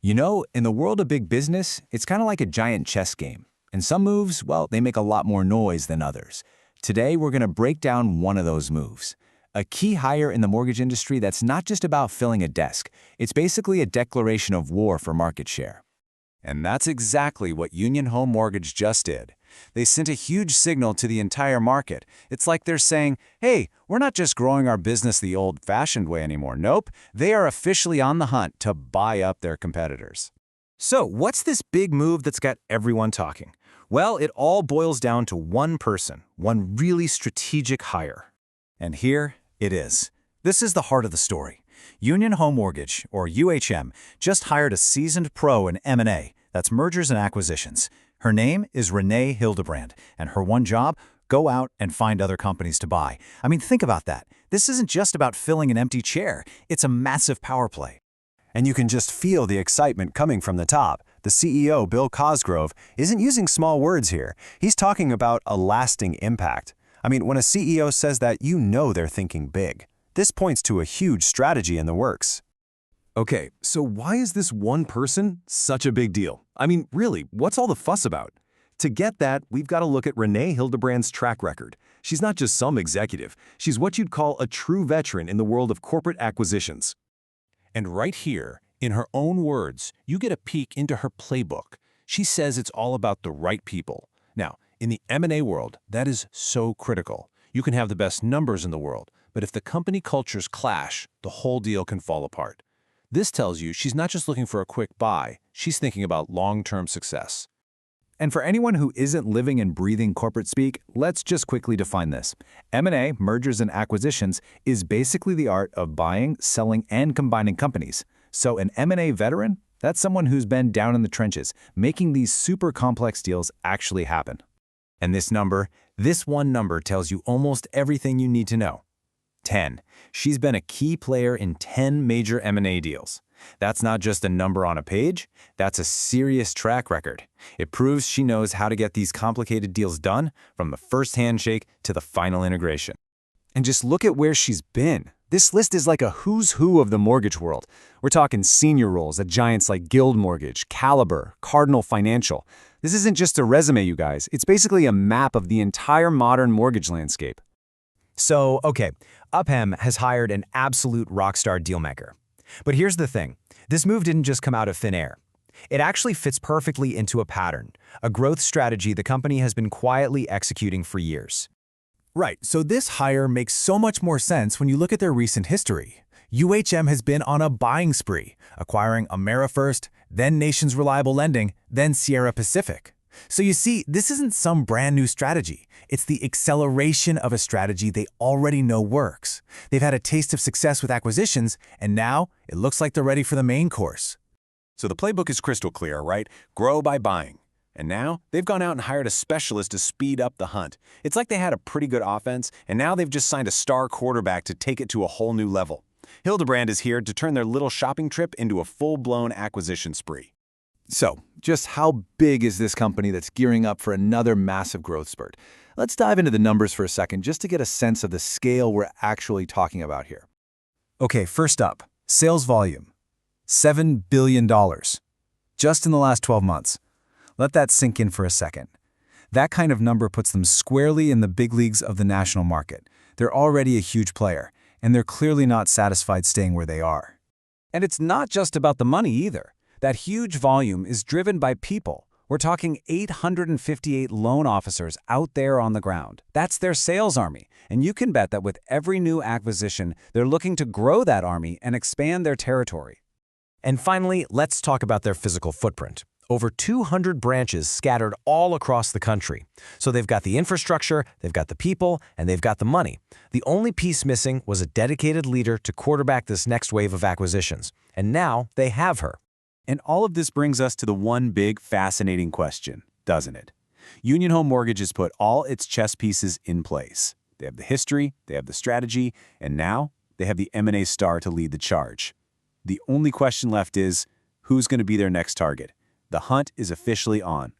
You know, in the world of big business, it's kind of like a giant chess game. And some moves, well, they make a lot more noise than others. Today, we're going to break down one of those moves. A key hire in the mortgage industry that's not just about filling a desk. It's basically a declaration of war for market share. And that's exactly what Union Home Mortgage just did. They sent a huge signal to the entire market. It's like they're saying, hey, we're not just growing our business the old-fashioned way anymore. Nope, they are officially on the hunt to buy up their competitors. So, what's this big move that's got everyone talking? Well, it all boils down to one person, one really strategic hire. And here it is. This is the heart of the story. Union Home Mortgage, or UHM, just hired a seasoned pro in M&A, that's mergers and acquisitions. Her name is Renee Hildebrand, and her one job, go out and find other companies to buy. I mean, think about that. This isn't just about filling an empty chair. It's a massive power play. And you can just feel the excitement coming from the top. The CEO, Bill Cosgrove, isn't using small words here. He's talking about a lasting impact. I mean, when a CEO says that, you know they're thinking big. This points to a huge strategy in the works. Okay, so why is this one person such a big deal? I mean, really, what's all the fuss about? To get that, we've got to look at Renee Hildebrand's track record. She's not just some executive. She's what you'd call a true veteran in the world of corporate acquisitions. And right here, in her own words, you get a peek into her playbook. She says it's all about the right people. Now, in the M&A world, that is so critical. You can have the best numbers in the world, but if the company cultures clash, the whole deal can fall apart. This tells you she's not just looking for a quick buy, she's thinking about long-term success. And for anyone who isn't living and breathing corporate speak, let's just quickly define this. M&A, mergers and acquisitions, is basically the art of buying, selling, and combining companies. So an M&A veteran, that's someone who's been down in the trenches, making these super complex deals actually happen. And this one number tells you almost everything you need to know. 10. She's been a key player in 10 major M&A deals. That's not just a number on a page, that's a serious track record. It proves she knows how to get these complicated deals done, from the first handshake to the final integration. And just look at where she's been. This list is like a who's who of the mortgage world. We're talking senior roles at giants like Guild Mortgage, Caliber, Cardinal Financial. This isn't just a resume, you guys. It's basically a map of the entire modern mortgage landscape. So, okay, UPM has hired an absolute rockstar dealmaker. But here's the thing. This move didn't just come out of thin air. It actually fits perfectly into a pattern, a growth strategy the company has been quietly executing for years. Right, so this hire makes so much more sense when you look at their recent history. UHM has been on a buying spree, acquiring Amerifirst, then Nations Reliable Lending, then Sierra Pacific. So you see, this isn't some brand new strategy. It's the acceleration of a strategy they already know works. They've had a taste of success with acquisitions, and now it looks like they're ready for the main course. So the playbook is crystal clear, right? Grow by buying. And now they've gone out and hired a specialist to speed up the hunt. It's like they had a pretty good offense, and now they've just signed a star quarterback to take it to a whole new level. Hildebrand is here to turn their little shopping trip into a full-blown acquisition spree. So, just how big is this company that's gearing up for another massive growth spurt? Let's dive into the numbers for a second just to get a sense of the scale we're actually talking about here. Okay, first up, sales volume. $7 billion. Just in the last 12 months. Let that sink in for a second. That kind of number puts them squarely in the big leagues of the national market. They're already a huge player, and they're clearly not satisfied staying where they are. And it's not just about the money either. That huge volume is driven by people. We're talking 858 loan officers out there on the ground. That's their sales army. And you can bet that with every new acquisition, they're looking to grow that army and expand their territory. And finally, let's talk about their physical footprint. Over 200 branches scattered all across the country. So they've got the infrastructure, they've got the people, and they've got the money. The only piece missing was a dedicated leader to quarterback this next wave of acquisitions. And now they have her. And all of this brings us to the one big, fascinating question, doesn't it? Union Home Mortgage has put all its chess pieces in place. They have the history, they have the strategy, and now they have the M&A star to lead the charge. The only question left is, who's going to be their next target? The hunt is officially on.